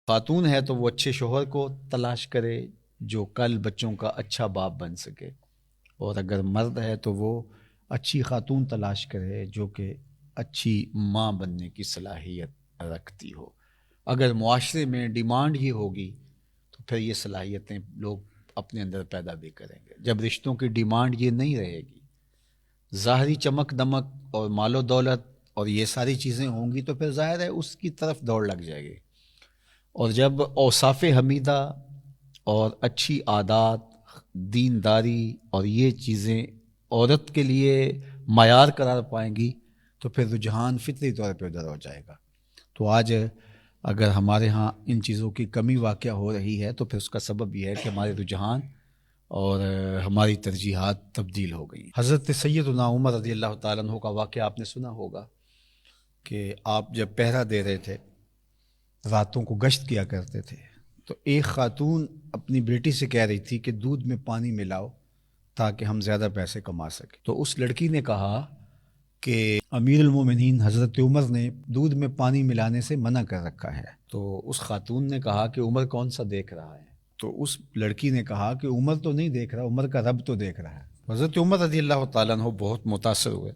خاتون ہے تو وہ اچھے شوہر کو تلاش کرے جو کل بچوں کا اچھا باپ بن سکے، اور اگر مرد ہے تو وہ اچھی خاتون تلاش کرے جو کہ اچھی ماں بننے کی صلاحیت رکھتی ہو۔ اگر معاشرے میں ڈیمانڈ یہ ہوگی تو پھر یہ صلاحیتیں لوگ اپنے اندر پیدا بھی کریں گے۔ جب رشتوں کی ڈیمانڈ یہ نہیں رہے گی، ظاہری چمک دمک اور مال و دولت اور یہ ساری چیزیں ہوں گی، تو پھر ظاہر ہے اس کی طرف دوڑ لگ جائے گی۔ اور جب اوصاف حمیدہ اور اچھی عادات، دینداری اور یہ چیزیں عورت کے لیے معیار قرار پائیں گی تو پھر رجحان فطری طور پہ ادھر ہو جائے گا۔ تو آج اگر ہمارے ہاں ان چیزوں کی کمی واقع ہو رہی ہے تو پھر اس کا سبب یہ ہے کہ ہمارے رجحان اور ہماری ترجیحات تبدیل ہو گئی۔ حضرت سیدنا عمر رضی اللہ تعالیٰ عنہ کا واقعہ آپ نے سنا ہوگا کہ آپ جب پہرا دے رہے تھے، راتوں کو گشت کیا کرتے تھے، تو ایک خاتون اپنی بیٹی سے کہہ رہی تھی کہ دودھ میں پانی ملاؤ تاکہ ہم زیادہ پیسے کما سکیں۔ تو اس لڑکی نے کہا کہ امیر المومنین حضرت عمر نے دودھ میں پانی ملانے سے منع کر رکھا ہے۔ تو اس خاتون نے کہا کہ عمر کون سا دیکھ رہا ہے؟ تو اس لڑکی نے کہا کہ عمر تو نہیں دیکھ رہا، عمر کا رب تو دیکھ رہا ہے۔ حضرت عمر رضی اللہ تعالیٰ عنہ بہت متاثر ہوئے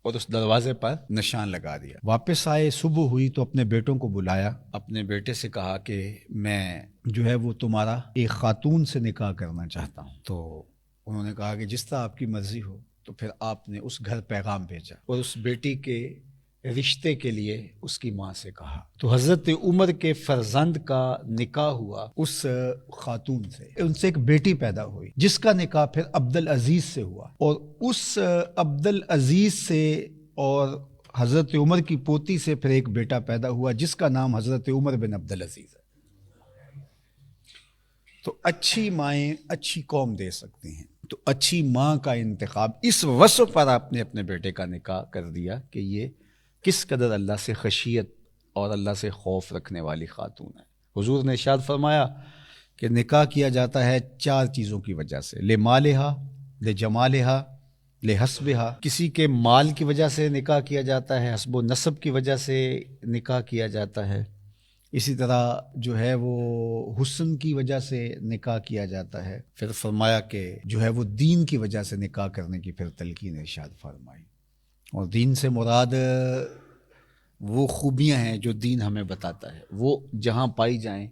اور اس دروازے پر نشان لگا دیا۔ واپس آئے، صبح ہوئی تو اپنے بیٹوں کو بلایا، اپنے بیٹے سے کہا کہ میں جو ہے وہ تمہارا ایک خاتون سے نکاح کرنا چاہتا ہوں۔ تو انہوں نے کہا کہ جس طرح آپ کی مرضی ہو۔ تو پھر آپ نے اس گھر پیغام بھیجا اور اس بیٹی کے رشتے کے لیے اس کی ماں سے کہا۔ تو حضرت عمر کے فرزند کا نکاح ہوا اس خاتون سے، ان سے ایک بیٹی پیدا ہوئی جس کا نکاح پھر عبدالعزیز سے ہوا، اور اس عبدالعزیز سے اور حضرت عمر کی پوتی سے پھر ایک بیٹا پیدا ہوا جس کا نام حضرت عمر بن عبدالعزیز ہے۔ تو اچھی مائیں اچھی قوم دے سکتی ہیں۔ تو اچھی ماں کا انتخاب اس وصف پر آپ نے اپنے بیٹے کا نکاح کر دیا کہ یہ کس قدر اللہ سے خشیت اور اللہ سے خوف رکھنے والی خاتون ہے۔ حضور نے ارشاد فرمایا کہ نکاح کیا جاتا ہے 4 چیزوں کی وجہ سے، لمالہا، لجمالہا، لحسبہا۔ کسی کے مال کی وجہ سے نکاح کیا جاتا ہے، حسب و نسب کی وجہ سے نکاح کیا جاتا ہے، اسی طرح جو ہے وہ حسن کی وجہ سے نکاح کیا جاتا ہے۔ پھر فرمایا کہ جو ہے وہ دین کی وجہ سے نکاح کرنے کی پھر تلقین ارشاد فرمائی، اور دین سے مراد وہ خوبیاں ہیں جو دین ہمیں بتاتا ہے، وہ جہاں پائی جائیں۔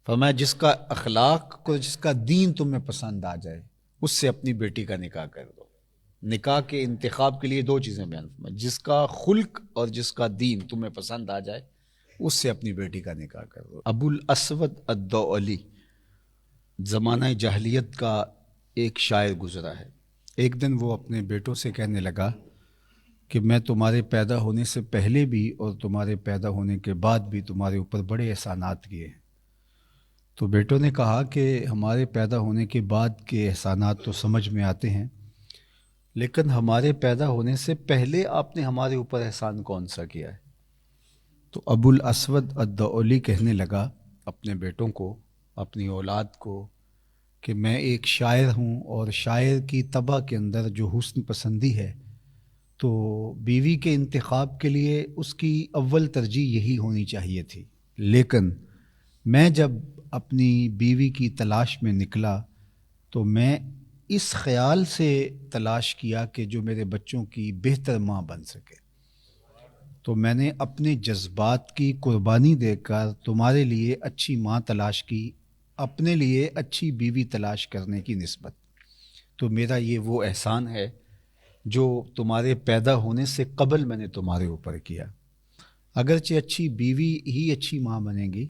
فرمایا جس کا اخلاق کو، جس کا دین تمہیں پسند آ جائے اس سے اپنی بیٹی کا نکاح کر دو۔ نکاح کے انتخاب کے لیے 2 چیزیں بیان فرمائی، جس کا خلق اور جس کا دین تمہیں پسند آ جائے اس سے اپنی بیٹی کا نکاح کر دو۔ ابو الاسود الدؤلی زمانہ جاہلیت کا ایک شاعر گزرا ہے۔ ایک دن وہ اپنے بیٹوں سے کہنے لگا کہ میں تمہارے پیدا ہونے سے پہلے بھی اور تمہارے پیدا ہونے کے بعد بھی تمہارے اوپر بڑے احسانات کیے ہیں۔ تو بیٹوں نے کہا کہ ہمارے پیدا ہونے کے بعد کے احسانات تو سمجھ میں آتے ہیں، لیکن ہمارے پیدا ہونے سے پہلے آپ نے ہمارے اوپر احسان کون سا کیا ہے؟ تو ابو الاسود الدؤلی کہنے لگا اپنے بیٹوں کو، اپنی اولاد کو، کہ میں ایک شاعر ہوں، اور شاعر کی طبع کے اندر جو حسن پسندی ہے تو بیوی کے انتخاب کے لیے اس کی اول ترجیح یہی ہونی چاہیے تھی، لیکن میں جب اپنی بیوی کی تلاش میں نکلا تو میں اس خیال سے تلاش کیا کہ جو میرے بچوں کی بہتر ماں بن سکے، تو میں نے اپنے جذبات کی قربانی دے کر تمہارے لیے اچھی ماں تلاش کی، اپنے لیے اچھی بیوی تلاش کرنے کی نسبت۔ تو میرا یہ وہ احسان ہے جو تمہارے پیدا ہونے سے قبل میں نے تمہارے اوپر کیا۔ اگرچہ اچھی بیوی ہی اچھی ماں بنے گی،